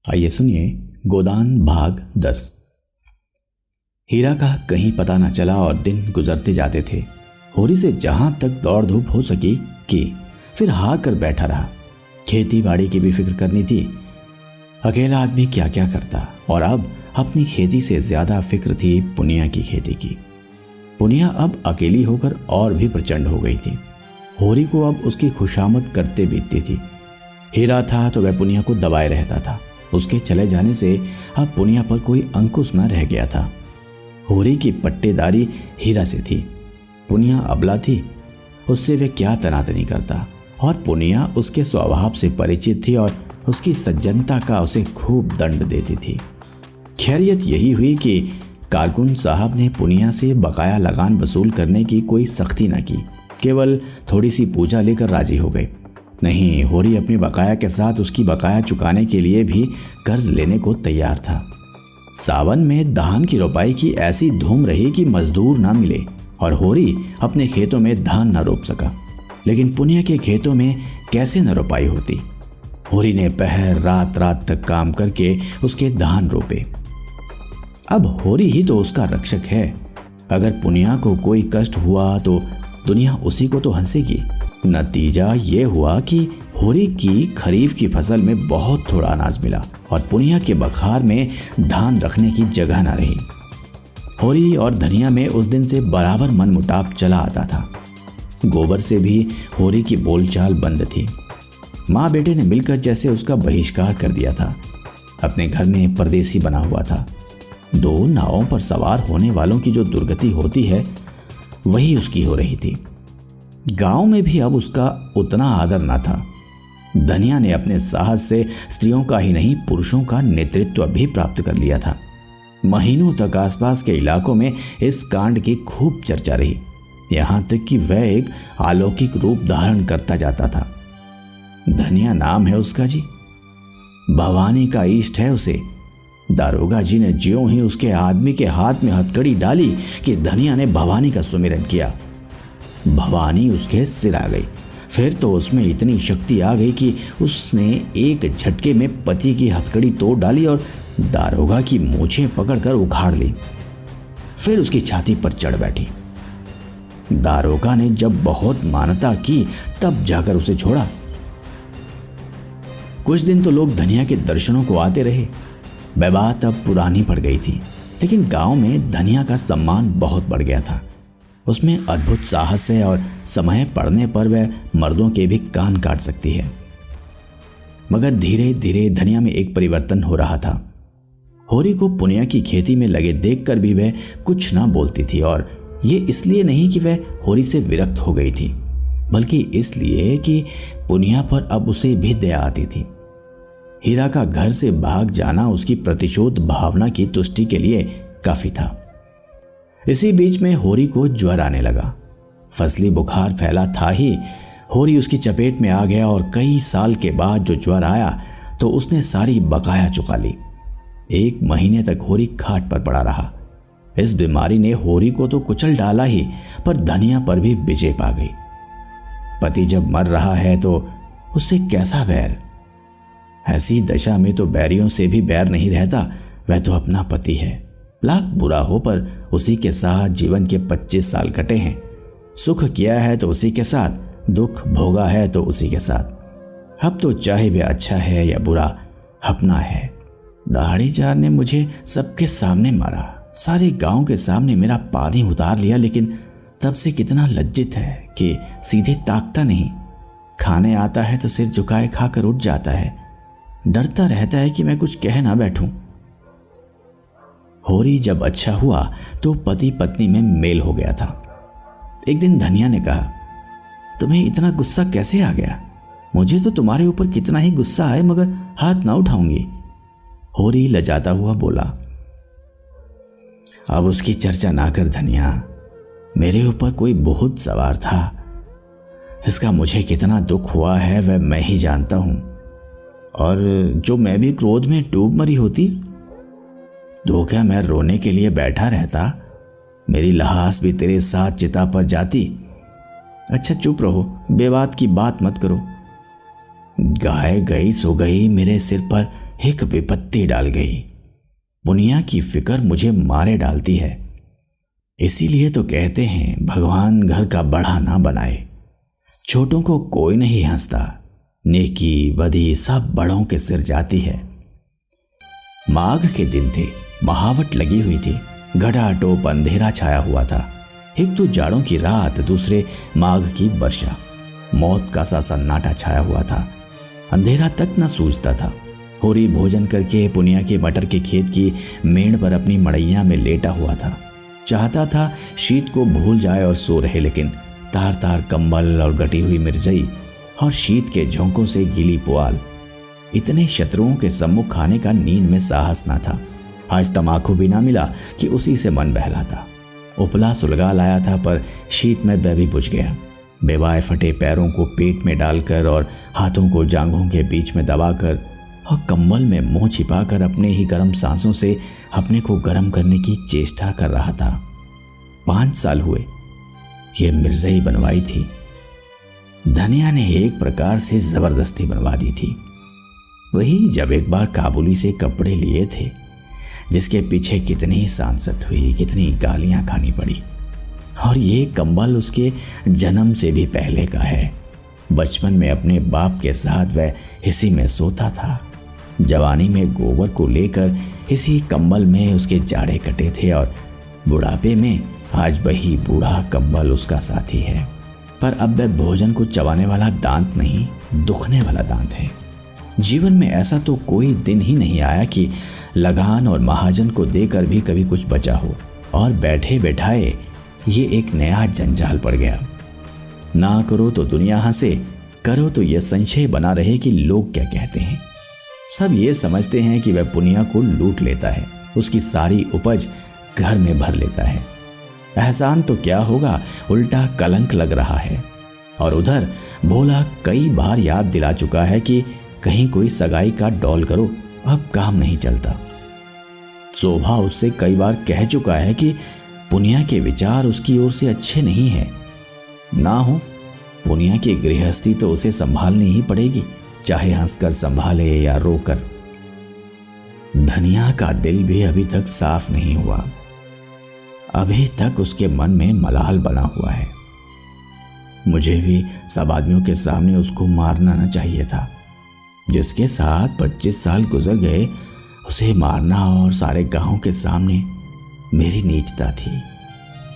आइए सुनिए गोदान भाग 10। हीरा का कहीं पता न चला और दिन गुजरते जाते थे। होरी से जहां तक दौड़ धूप हो सकी की, फिर हार कर बैठा रहा। खेती बाड़ी की भी फिक्र करनी थी। अकेला आदमी क्या क्या करता, और अब अपनी खेती से ज्यादा फिक्र थी पुनिया की खेती की। पुनिया अब अकेली होकर और भी प्रचंड हो गई थी। होरी को अब उसकी खुशामद करते बीतती थी। हीरा था तो वह पुनिया को दबाए रहता था। उसके चले जाने से अब पुनिया पर कोई अंकुश न रह गया था। होरी की पट्टेदारी हीरा से थी। पुनिया अबला थी, उससे वे क्या तनातनी करता, और पुनिया उसके स्वभाव से परिचित थी और उसकी सज्जनता का उसे खूब दंड देती थी। खैरियत यही हुई कि कारकुन साहब ने पुनिया से बकाया लगान वसूल करने की कोई सख्ती न की, केवल थोड़ी सी पूजा लेकर राजी हो गए। नहीं, होरी अपनी बकाया के साथ उसकी बकाया चुकाने के लिए भी कर्ज लेने को तैयार था। सावन में धान की रोपाई की ऐसी धूम रही कि मजदूर ना मिले और होरी अपने खेतों में धान न रोप सका। लेकिन पुनिया के खेतों में कैसे न रोपाई होती। होरी ने पहर रात रात तक काम करके उसके धान रोपे। अब होरी ही तो उसका रक्षक है। अगर पुनिया को कोई कष्ट हुआ तो दुनिया उसी को तो हंसेगी। नतीजा ये हुआ कि होरी की खरीफ की फसल में बहुत थोड़ा अनाज मिला और पुनिया के बखार में धान रखने की जगह न रही। होरी और धनिया में उस दिन से बराबर मनमुटाव चला आता था। गोबर से भी होरी की बोलचाल बंद थी। माँ बेटे ने मिलकर जैसे उसका बहिष्कार कर दिया था। अपने घर में परदेसी बना हुआ था। दो नावों पर सवार होने वालों की जो दुर्गति होती है वही उसकी हो रही थी। गांव में भी अब उसका उतना आदर न था। धनिया ने अपने साहस से स्त्रियों का ही नहीं पुरुषों का नेतृत्व भी प्राप्त कर लिया था। महीनों तक आसपास के इलाकों में इस कांड की खूब चर्चा रही, यहां तक कि वह एक अलौकिक रूप धारण करता जाता था। धनिया नाम है उसका जी, भवानी का इष्ट है उसे। दारोगा जी ने ज्यों ही उसके आदमी के हाथ में हथकड़ी डाली कि धनिया ने भवानी का सुमिरन किया। भवानी उसके सिर आ गई। फिर तो उसमें इतनी शक्ति आ गई कि उसने एक झटके में पति की हथकड़ी तोड़ डाली और दारोगा की मूछें पकड़कर उखाड़ ली। फिर उसकी छाती पर चढ़ बैठी। दारोगा ने जब बहुत मानता की तब जाकर उसे छोड़ा। कुछ दिन तो लोग धनिया के दर्शनों को आते रहे। वह बात अब पुरानी पड़ गई थी, लेकिन गांव में धनिया का सम्मान बहुत बढ़ गया था। उसमें अद्भुत साहस है और समय पड़ने पर वह मर्दों के भी कान काट सकती है। मगर धीरे धीरे धनिया में एक परिवर्तन हो रहा था। होरी को पुनिया की खेती में लगे देखकर भी वह कुछ ना बोलती थी, और ये इसलिए नहीं कि वह होरी से विरक्त हो गई थी, बल्कि इसलिए कि पुनिया पर अब उसे भी दया आती थी। हीरा का घर से भाग जाना उसकी प्रतिशोध भावना की तुष्टि के लिए काफी था। इसी बीच में होरी को ज्वर आने लगा। फसली बुखार फैला था ही, होरी उसकी चपेट में आ गया और कई साल के बाद जो ज्वर आया तो उसने सारी बकाया चुका ली। 1 महीने तक होरी खाट पर पड़ा रहा। इस बीमारी ने होरी को तो कुचल डाला ही, पर धनिया पर भी विजय पा गई। पति जब मर रहा है तो उससे कैसा बैर। ऐसी दशा में तो बैरियों से भी बैर नहीं रहता। वह तो अपना पति है। लाख बुरा हो पर उसी के साथ जीवन के 25 साल कटे हैं। सुख किया है तो उसी के साथ, दुख भोगा है तो उसी के साथ। अब तो चाहे वह अच्छा है या बुरा, अपना है। दाढ़ीदार ने मुझे सबके सामने मारा, सारे गांव के सामने मेरा पानी उतार लिया, लेकिन तब से कितना लज्जित है कि सीधे ताकता नहीं। खाने आता है तो सिर झुकाए खाकर उठ जाता है। डरता रहता है कि मैं कुछ कह ना बैठूं। होरी जब अच्छा हुआ तो पति पत्नी में मेल हो गया था। एक दिन धनिया ने कहा, तुम्हें इतना गुस्सा कैसे आ गया? मुझे तो तुम्हारे ऊपर कितना ही गुस्सा आए मगर हाथ ना उठाऊंगी। होरी लजाता हुआ बोला, अब उसकी चर्चा ना कर धनिया। मेरे ऊपर कोई बहुत सवार था। इसका मुझे कितना दुख हुआ है वह मैं ही जानता हूं। और जो मैं भी क्रोध में डूब मरी होती तो क्या मैं रोने के लिए बैठा रहता? मेरी लहास भी तेरे साथ चिता पर जाती। अच्छा चुप रहो, बेबात की बात मत करो। गाय गई सो गई, मेरे सिर पर एक विपत्ति डाल गई। पुनिया की फिक्र मुझे मारे डालती है। इसीलिए तो कहते हैं भगवान घर का बड़ा ना बनाए। छोटों को कोई नहीं हंसता, नेकी बदी सब बड़ों के सिर जाती है। माघ के दिन थे, महावट लगी हुई थी, घटाटोप अंधेरा छाया हुआ था। एक तो जाड़ों की रात, दूसरे माघ की वर्षा। मौत का सा सन्नाटा छाया हुआ था, अंधेरा तक न सूझता था। होरी भोजन करके पुनिया के मटर के खेत की मेड़ पर अपनी मड़ैया में लेटा हुआ था। चाहता था शीत को भूल जाए और सो रहे, लेकिन तार तार कंबल और गटी हुई मिर्जई और शीत के झोंकों से गीली पुआल, इतने शत्रुओं के सम्मुख खाने का नींद में साहस न था। आज तमाकू भी ना मिला कि उसी से मन बहलाता। उपला सुलगा लाया था, पर शीत में वह भी बुझ गया। बेवाए फटे पैरों को पेट में डालकर और हाथों को जांघों के बीच में दबाकर और कंबल में मुंह छिपाकर अपने ही गर्म सांसों से अपने को गर्म करने की चेष्टा कर रहा था। 5 साल हुए ये मिर्जई बनवाई थी। धनिया ने एक प्रकार से जबरदस्ती बनवा दी थी। वही जब एक बार काबुली से कपड़े लिए थे, जिसके पीछे कितनी सांसत हुई, कितनी गालियां खानी पड़ी। और ये कंबल उसके जन्म से भी पहले का है। बचपन में अपने बाप के साथ वह इसी में सोता था। जवानी में गोबर को लेकर इसी कंबल में उसके जाड़े कटे थे, और बुढ़ापे में आज वही बूढ़ा कंबल उसका साथी है। पर अब वह भोजन को चबाने वाला दांत नहीं, दुखने वाला दांत है। जीवन में ऐसा तो कोई दिन ही नहीं आया कि लगान और महाजन को देकर भी कभी कुछ बचा हो, और बैठे बैठाए ये एक नया जंजाल पड़ गया। ना करो तो दुनिया हंसे, करो तो यह संशय बना रहे कि लोग क्या कहते हैं। सब ये समझते हैं कि वह पुनिया को लूट लेता है, उसकी सारी उपज घर में भर लेता है। एहसान तो क्या होगा, उल्टा कलंक लग रहा है। और उधर भोला कई बार याद दिला चुका है कि कहीं कोई सगाई का डौल करो, अब काम नहीं चलता। शोभा उससे कई बार कह चुका है कि पुनिया के विचार उसकी ओर से अच्छे नहीं है। ना हो पुनिया की गृहस्थी तो उसे संभालनी ही पड़ेगी, चाहे हंसकर संभाले या रोकर। धनिया का दिल भी अभी तक साफ नहीं हुआ। अभी तक उसके मन में मलाल बना हुआ है। मुझे भी सब आदमियों के सामने उसको मारना न चाहिए था। जिसके साथ 25 साल गुजर गए, उसे मारना और सारे गांव के सामने मेरी नीचता थी।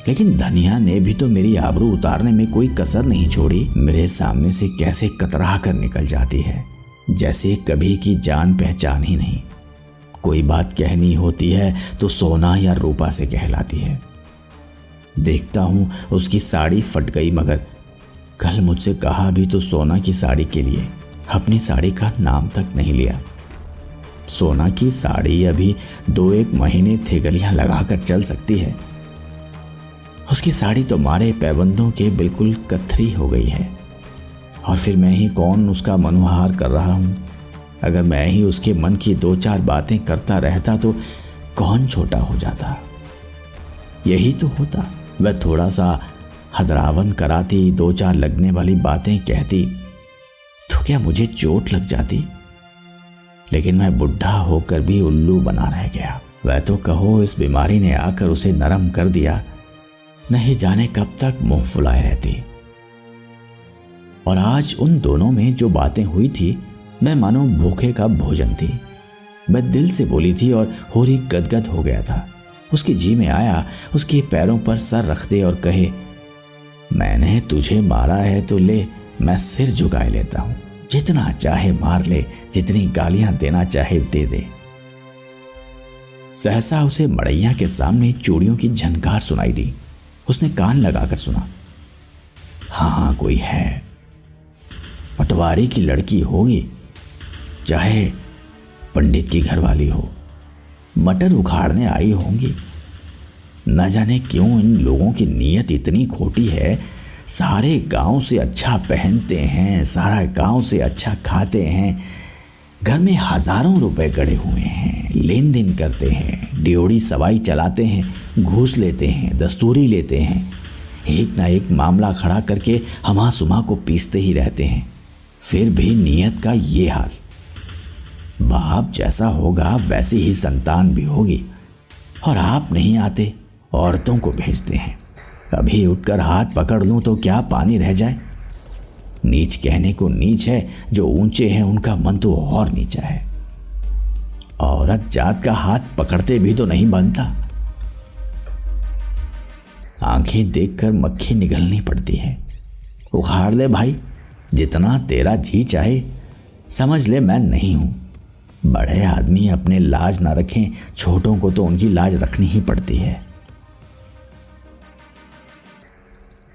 लेकिन धनिया ने भी तो मेरी आबरू उतारने में कोई कसर नहीं छोड़ी। मेरे सामने से कैसे कतरा कर निकल जाती है, जैसे कभी की जान पहचान ही नहीं। कोई बात कहनी होती है तो सोना या रूपा से कहलाती है। देखता हूं उसकी साड़ी फट गई, मगर कल मुझसे कहा भी तो सोना की साड़ी के लिए अपनी साड़ी का नाम तक नहीं लिया। सोना की साड़ी अभी 2-1 महीने थेगलियां लगाकर चल सकती है। उसकी साड़ी तो मारे पैबंदों के बिल्कुल कथरी हो गई है। और फिर मैं ही कौन उसका मनोहार कर रहा हूं। अगर मैं ही उसके मन की 2-4 बातें करता रहता तो कौन छोटा हो जाता। यही तो होता, वह थोड़ा सा हदरावन कराती, 2-4 लगने वाली बातें कहती तो क्या मुझे चोट लग जाती। लेकिन मैं बुढ़ा होकर भी उल्लू बना रह गया। वह तो कहो इस बीमारी ने आकर उसे नरम कर दिया, नहीं जाने कब तक मुंह फुलाए रहती। और आज उन दोनों में जो बातें हुई थी, मैं मानो भूखे का भोजन थी। मैं दिल से बोली थी और होरी गदगद हो गया था। उसके जी में आया उसके पैरों पर सर रख दे और कहे, मैंने तुझे मारा है तो ले, मैं सिर झुकाए लेता हूं। जितना चाहे मार ले, जितनी गालियां देना चाहे दे दे। सहसा उसे मड़ैया के सामने चूड़ियों की झनकार सुनाई दी। उसने कान लगाकर सुना। हाँ, कोई है, पटवारी की लड़की होगी, चाहे पंडित की घरवाली हो। मटर उखाड़ने आई होंगी। न जाने क्यों इन लोगों की नीयत इतनी खोटी है। सारे गांव से अच्छा पहनते हैं, सारा गांव से अच्छा खाते हैं, घर में हजारों रुपए गड़े हुए हैं, लेन देन करते हैं, ड्योढ़ी सवाई चलाते हैं, घूस लेते हैं, दस्तूरी लेते हैं, एक ना एक मामला खड़ा करके हमा सुमा को पीसते ही रहते हैं। फिर भी नीयत का ये हाल। बाप जैसा होगा वैसी ही संतान भी होगी, और आप नहीं आते, औरतों को भेजते हैं। अभी उठकर हाथ पकड़ लूं तो क्या पानी रह जाए। नीच कहने को नीच है, जो ऊंचे हैं उनका मन तो और नीचा है। औरत जात का हाथ पकड़ते भी तो नहीं बनता। आंखें देखकर मक्खी निगलनी पड़ती है। उखाड़ ले भाई, जितना तेरा जी चाहे, समझ ले मैं नहीं हूं। बड़े आदमी अपने लाज ना रखें, छोटों को तो उनकी लाज रखनी ही पड़ती है।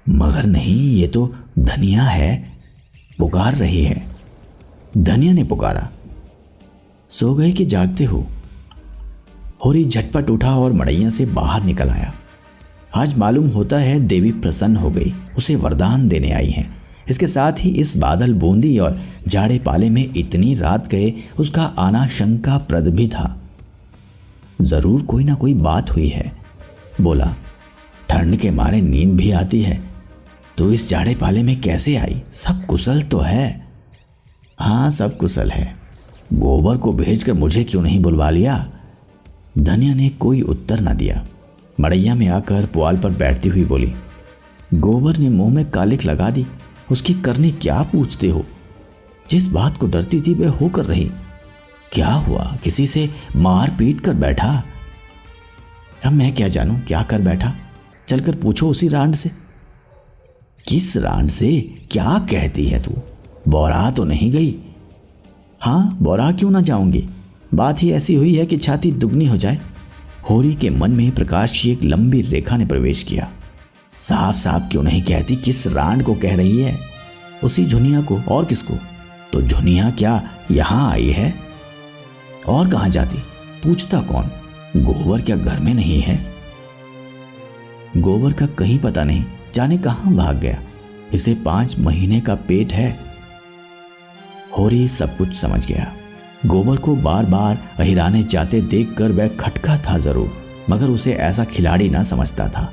मगर नहीं, ये तो धनिया है, पुकार रही है। धनिया ने पुकारा, सो गए कि जागते हो? होरी झटपट उठा और मड़ैया से बाहर निकल आया। आज मालूम होता है देवी प्रसन्न हो गई, उसे वरदान देने आई हैं। इसके साथ ही इस बादल बूंदी और जाड़े पाले में इतनी रात गए उसका आना शंकाप्रद भी था। जरूर कोई ना कोई बात हुई है। बोला, ठंड के मारे नींद भी आती है, तो इस जाड़े पाले में कैसे आई? सब कुशल तो है? हाँ, सब कुशल है। गोबर को भेजकर मुझे क्यों नहीं बुलवा लिया? धनिया ने कोई उत्तर न दिया। मड़ैया में आकर पुआल पर बैठती हुई बोली, गोबर ने मुंह में कालिख लगा दी, उसकी करनी क्या पूछते हो? जिस बात को डरती थी वह होकर रही। क्या हुआ? किसी से मार पीट कर बैठा? अब मैं क्या जानूं क्या कर बैठा? चलकर पूछो उसी रांड से। किस रांड से? क्या कहती है तू? बौरा तो नहीं गई? हाँ, बौरा क्यों ना जाऊंगी, बात ही ऐसी हुई है कि छाती दुगनी हो जाए। होरी के मन में प्रकाश की एक लंबी रेखा ने प्रवेश किया। साफ साफ क्यों नहीं कहती किस रांड को कह रही है? उसी झुनिया को, और किसको? तो झुनिया क्या यहां आई है? और कहां जाती? पूछता कौन? गोबर क्या घर में नहीं है? गोबर का कहीं पता नहीं, जाने कहां भाग गया। इसे 5 महीने का पेट है। होरी सब कुछ समझ गया। गोबर को बार बार अहिराने जाते देखकर वह खटका था जरूर, मगर उसे ऐसा खिलाड़ी ना समझता था।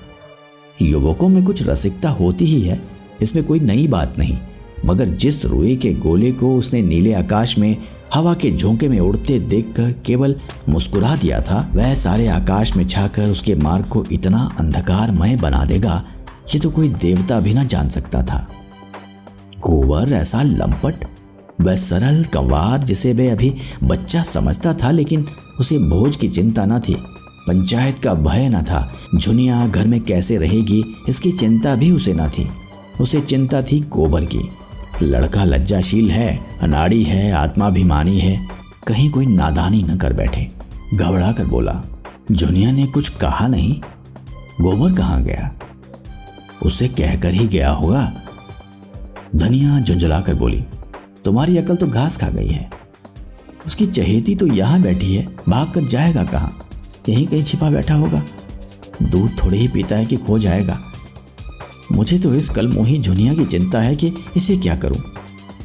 युवकों में कुछ रसिकता होती ही है, इसमें कोई नई बात नहीं। मगर जिस रुई के गोले को उसने नीले आकाश में हवा के झोंके में उड़ते देखकर केवल मुस्कुरा दिया था, वह सारे आकाश में छाकर उसके मार्ग को इतना अंधकारमय बना देगा, ये तो कोई देवता भी ना जान सकता था। गोबर ऐसा लंपट, वह सरल कंवार जिसे वह अभी बच्चा समझता था, लेकिन उसे भोज की चिंता न थी, पंचायत का भय न था, झुनिया घर में कैसे रहेगी इसकी चिंता भी उसे न थी। उसे चिंता थी गोबर की। लड़का लज्जाशील है, अनाड़ी है, आत्माभिमानी है, कहीं कोई नादानी न कर बैठे। घबरा कर बोला, झुनिया ने कुछ कहा नहीं? गोबर कहाँ गया? उसे कहकर ही गया होगा। धनिया झुंझला कर बोली, तुम्हारी अकल तो घास खा गई है। उसकी चहेती तो यहाँ बैठी है, भाग कर जाएगा कहाँ? यहीं कहीं छिपा बैठा होगा। दूध थोड़े ही पीता है कि खो जाएगा। मुझे तो इस कलमोही झुनिया की चिंता है कि इसे क्या करूं।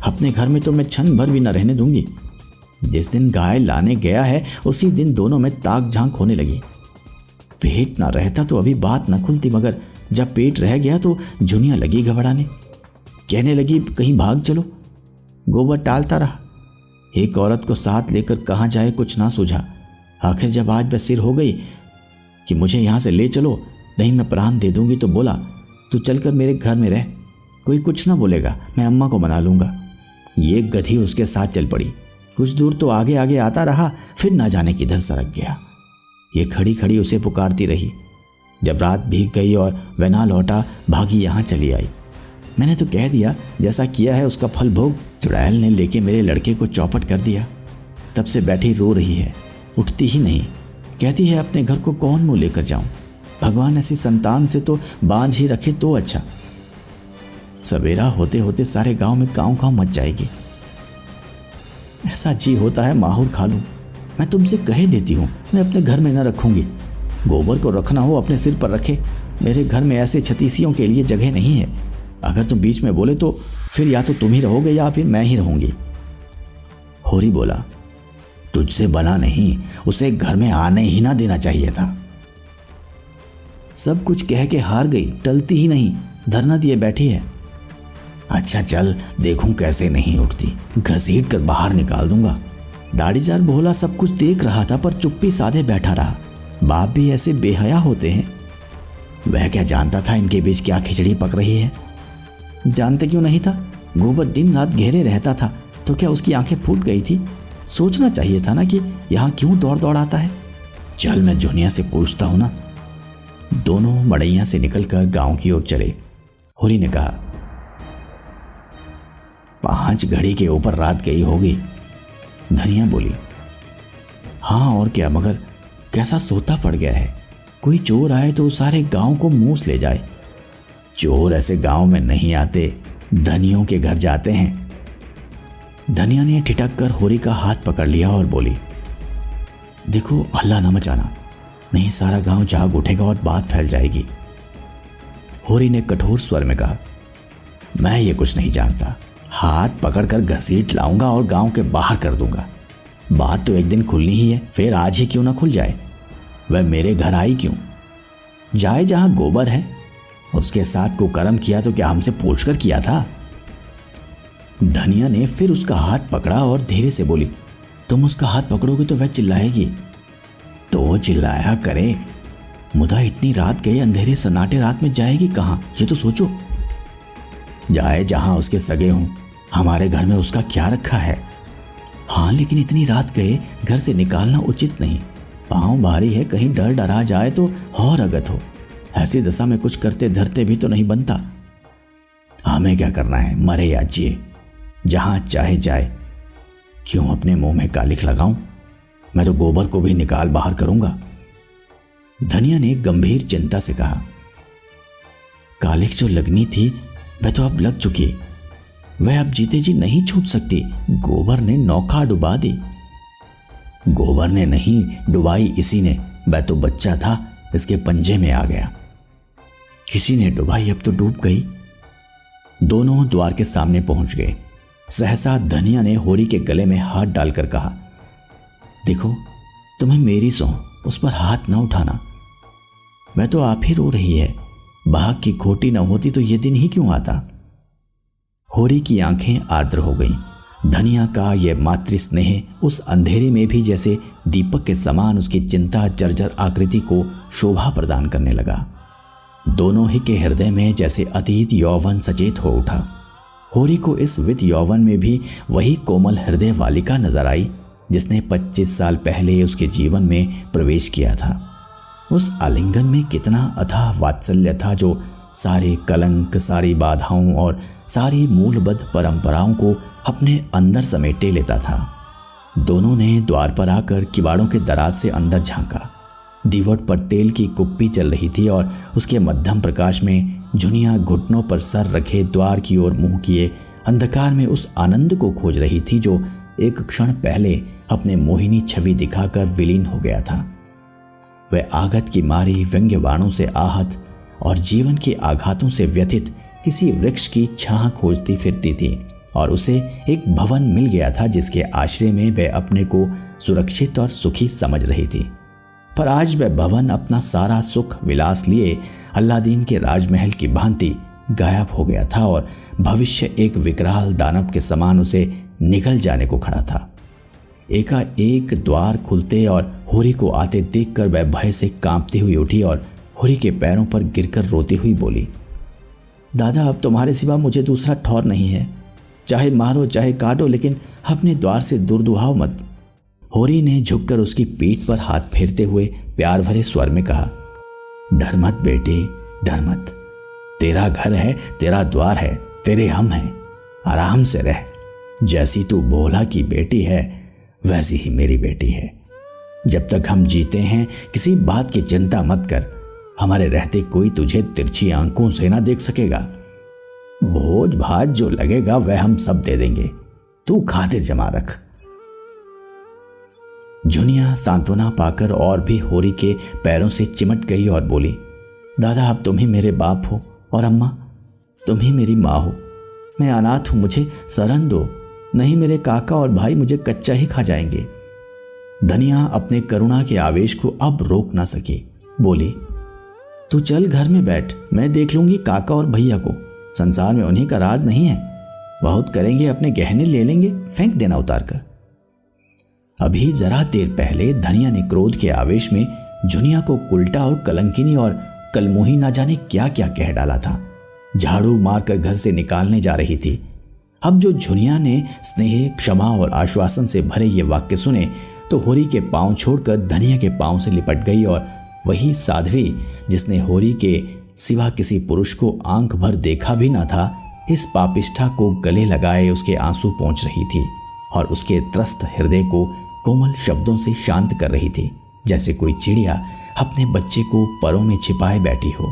अपने घर में तो मैं क्षण भर भी न रहने दूंगी। जिस दिन गाय लाने गया है उसी दिन दोनों में ताक झांक होने लगी। पेट ना रहता तो अभी बात न खुलती, मगर जब पेट रह गया तो झुनिया लगी घबराने, कहने लगी कहीं भाग चलो। गोबर टालता रहा। एक औरत को साथ लेकर कहाँ जाए कुछ ना सूझा। आखिर जब आज वह सिर हो गई कि मुझे यहाँ से ले चलो, नहीं मैं प्राण दे दूंगी, तो बोला तू चलकर मेरे घर में रह, कोई कुछ ना बोलेगा, मैं अम्मा को मना लूँगा। ये गधी उसके साथ चल पड़ी। कुछ दूर तो आगे आगे आता रहा, फिर ना जाने किधर सरक गया। ये खड़ी खड़ी उसे पुकारती रही। जब रात भीग गई और वह ना लौटा, भागी यहाँ चली आई। मैंने तो कह दिया जैसा किया है उसका फल भोग। चुड़ैल ने लेके मेरे लड़के को चौपट कर दिया। तब से बैठी रो रही है, उठती ही नहीं। कहती है अपने घर को कौन मुँह लेकर जाऊं, भगवान ऐसी संतान से तो बांझ ही रखे तो अच्छा। सवेरा होते होते सारे गांव में काँव काँव मच जाएगी। ऐसा जी होता है माहौर खा लूं। मैं तुमसे कह देती हूँ मैं अपने घर में न रखूंगी। गोबर को रखना हो अपने सिर पर रखे, मेरे घर में ऐसे छतीसियों के लिए जगह नहीं है। अगर तुम बीच में बोले तो फिर या तो तुम ही रहोगे या फिर मैं ही रहूंगी। होरी बोला, तुझसे बना नहीं, उसे घर में आने ही ना देना चाहिए था। सब कुछ कह के हार गई, टलती ही नहीं, धरना दिए बैठी है। अच्छा चल देखूं कैसे नहीं उठती, घसीट कर बाहर निकाल दूंगा। दाढ़ीदार भोला सब कुछ देख रहा था पर चुप्पी साधे बैठा रहा। बाप भी ऐसे बेहया होते हैं। वह क्या जानता था इनके बीच क्या खिचड़ी पक रही है। जानते क्यों नहीं था? गोबर दिन रात घेरे रहता था तो क्या उसकी आंखें फूट गई थी? सोचना चाहिए था ना कि यहाँ क्यों दौड़ दौड़ आता है। चल मैं जुनिया से पूछता हूँ ना। दोनों मड़ैया से निकलकर गांव की ओर चले। होरी ने कहा, 5 घड़ी के ऊपर रात गई होगी। धनिया बोली, हाँ और क्या, मगर कैसा सोता पड़ गया है। कोई चोर आए तो सारे गांव को मूस ले जाए। चोर ऐसे गांव में नहीं आते, धनियों के घर जाते हैं। धनिया ने ठिठक कर होरी का हाथ पकड़ लिया और बोली, देखो हल्ला न मचाना, नहीं सारा गांव जाग उठेगा और बात फैल जाएगी। होरी ने कठोर स्वर में कहा, मैं ये कुछ नहीं जानता। हाथ पकड़कर घसीट लाऊंगा और गांव के बाहर कर दूंगा। बात तो एक दिन खुलनी ही है, फिर आज ही क्यों ना खुल जाए। वह मेरे घर आई क्यों? जाए जहां गोबर है। उसके साथ कुकर्म किया तो क्या हमसे पूछकर किया था? धनिया ने फिर उसका हाथ पकड़ा और धीरे से बोली, तुम उसका हाथ पकड़ोगे तो वह चिल्लाएगी। तो वो चिल्लाया करे, मुदा इतनी रात गए, अंधेरे सन्नाटे रात में जाएगी कहाँ, ये तो सोचो। जाए जहां उसके सगे हों, हमारे घर में उसका क्या रखा है। हाँ लेकिन इतनी रात गए घर से निकालना उचित नहीं। पाँव भारी है, कहीं डर डरा जाए तो और अगत हो। ऐसी दशा में कुछ करते धरते भी तो नहीं बनता। हमें क्या करना है, मरे या जिए, जहां चाहे जाए। क्यों अपने मुंह में कालिख लगाऊं? मैं तो गोबर को भी निकाल बाहर करूंगा। धनिया ने गंभीर चिंता से कहा, कालिख जो लगनी थी वह तो अब लग चुकी। वह अब जीते जी नहीं छूट सकती। गोबर ने नौका डुबा दी। गोबर ने नहीं डुबाई, इसी ने। वह तो बच्चा था, इसके पंजे में आ गया। किसी ने डुबाई, अब तो डूब गई। दोनों द्वार के सामने पहुंच गए। सहसा धनिया ने होरी के गले में हाथ डालकर कहा, देखो तुम्हें मेरी सौं, उस पर हाथ न उठाना। मैं तो आप ही रो रही है। भाग की खोटी न होती तो ये दिन ही क्यों आता। होरी की आंखें आर्द्र हो गईं। धनिया का यह मातृ स्नेह उस अंधेरे में भी जैसे दीपक के समान उसकी चिंता जर्जर आकृति को शोभा प्रदान करने लगा। दोनों ही के हृदय में जैसे अतीत यौवन सचेत हो उठा। होरी को इस वित यौवन में भी वही कोमल हृदय बालिका नजर आई जिसने 25 साल पहले उसके जीवन में प्रवेश किया था। उस आलिंगन में कितना अथाह वात्सल्य था जो सारे कलंक, सारी बाधाओं और सारी मूलबद्ध परंपराओं को अपने अंदर समेटे लेता था। दोनों ने द्वार पर आकर किवाड़ों के दराज से अंदर झांका। दीवट पर तेल की कुप्पी चल रही थी और उसके मध्यम प्रकाश में जुनिया घुटनों पर सर रखे द्वार की ओर मुंह किए अंधकार में उस आनंद को खोज रही थी जो एक क्षण पहले अपने मोहिनी छवि दिखाकर विलीन हो गया था। वह आगत की मारी व्यंग्यवाणों से आहत और जीवन के आघातों से व्यथित किसी वृक्ष की छाह खोजती फिरती थी और उसे एक भवन मिल गया था जिसके आश्रय में वह अपने को सुरक्षित और सुखी समझ रही थी। पर आज वह भवन अपना सारा सुख विलास लिए अल्लादीन के राजमहल की भांति गायब हो गया था और भविष्य एक विकराल दानव के समान उसे निगल जाने को खड़ा था। एकाएक द्वार खुलते और होरी को आते देखकर वह भय से कांपती हुई उठी और होरी के पैरों पर गिरकर रोती हुई बोली, दादा अब तुम्हारे सिवा मुझे दूसरा ठौर नहीं है। चाहे मारो चाहे काटो, लेकिन अपने द्वार से दूर दुहाओ मत। होरी ने झुककर उसकी पीठ पर हाथ फेरते हुए प्यार भरे स्वर में कहा, डर मत बेटे, डर मत। तेरा घर है, तेरा द्वार है, तेरे हम हैं। आराम से रह। जैसी तू भोला की बेटी है वैसी ही मेरी बेटी है। जब तक हम जीते हैं किसी बात की चिंता मत कर। हमारे रहते कोई तुझे तिरछी आंखों से ना देख सकेगा। भोज भात जो लगेगा वह हम सब दे देंगे, तू खातिर जमा रख। जुनिया सांत्वना पाकर और भी होरी के पैरों से चिमट गई और बोली, दादा अब तुम ही मेरे बाप हो और अम्मा तुम ही मेरी माँ हो। मैं अनाथ हूं, मुझे शरण दो, नहीं मेरे काका और भाई मुझे कच्चा ही खा जाएंगे। धनिया अपने करुणा के आवेश को अब रोक ना सकी, बोली, तू चल घर में बैठ, मैं देख लूंगी काका और भैया को। संसार में उन्हीं का राज नहीं है। बहुत करेंगे, अपने गहने ले लेंगे, फेंक देना उतार कर। अभी जरा देर पहले धनिया ने क्रोध के आवेश में झुनिया को उल्टा और कलंकिनी और कलमोही ना जाने क्या क्या कह डाला था। झाड़ू मारकर घर से निकालने जा रही थी। अब जो झुनिया ने स्नेह, क्षमा और आश्वासन से भरे ये वाक्य सुने तो होरी के पांव छोड़कर धनिया के पांव से लिपट गई और वही साध्वी जिसने होरी के सिवा किसी पुरुष को आंख भर देखा भी न था, इस पापिष्ठा को गले लगाए उसके आंसू पोंछ रही थी और उसके त्रस्त हृदय को कोमल शब्दों से शांत कर रही थी, जैसे कोई चिड़िया अपने बच्चे को परों में छिपाए बैठी हो।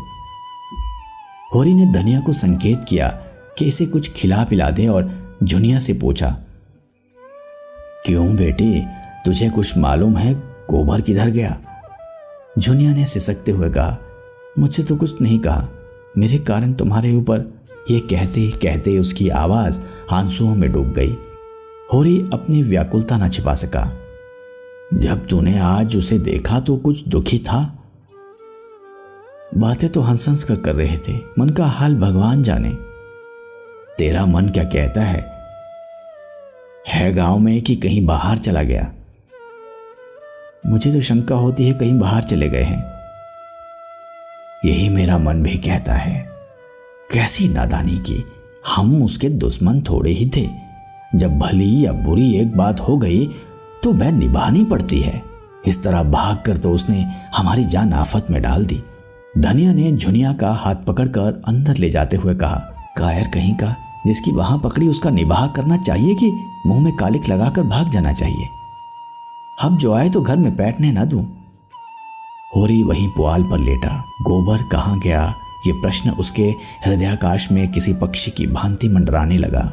होरी ने धनिया को संकेत किया कि इसे कुछ खिला पिला दे और झुनिया से पूछा, क्यों बेटी, तुझे कुछ मालूम है गोबर किधर गया? झुनिया ने सिसकते हुए कहा, मुझसे तो कुछ नहीं कहा, मेरे कारण तुम्हारे ऊपर। ये कहते कहते उसकी आवाज आंसुओं में डूब गई। होरी अपनी व्याकुलता न छिपा सका। जब तूने आज उसे देखा तो कुछ दुखी था? बातें तो हंस हंस कर रहे थे, मन का हाल भगवान जाने। तेरा मन क्या कहता है गांव में कि कहीं बाहर चला गया? मुझे तो शंका होती है कहीं बाहर चले गए हैं। यही मेरा मन भी कहता है। कैसी नादानी की, हम उसके दुश्मन थोड़े ही थे। जब भली या बुरी एक बात हो गई तो वह निभानी पड़ती है। इस तरह भागकर तो उसने हमारी जान आफत में डाल दी। धनिया ने झुनिया का हाथ पकड़कर अंदर ले जाते हुए कहा, कायर कहीं का, जिसकी वहां पकड़ी उसका निबाह करना चाहिए कि मुंह में कालिक लगाकर भाग जाना चाहिए? अब जो आए तो घर में बैठने न दूं। होरी वहीं पुआल पर लेटा। गोबर कहाँ गया, ये प्रश्न उसके हृदयाकाश में किसी पक्षी की भांति मंडराने लगा।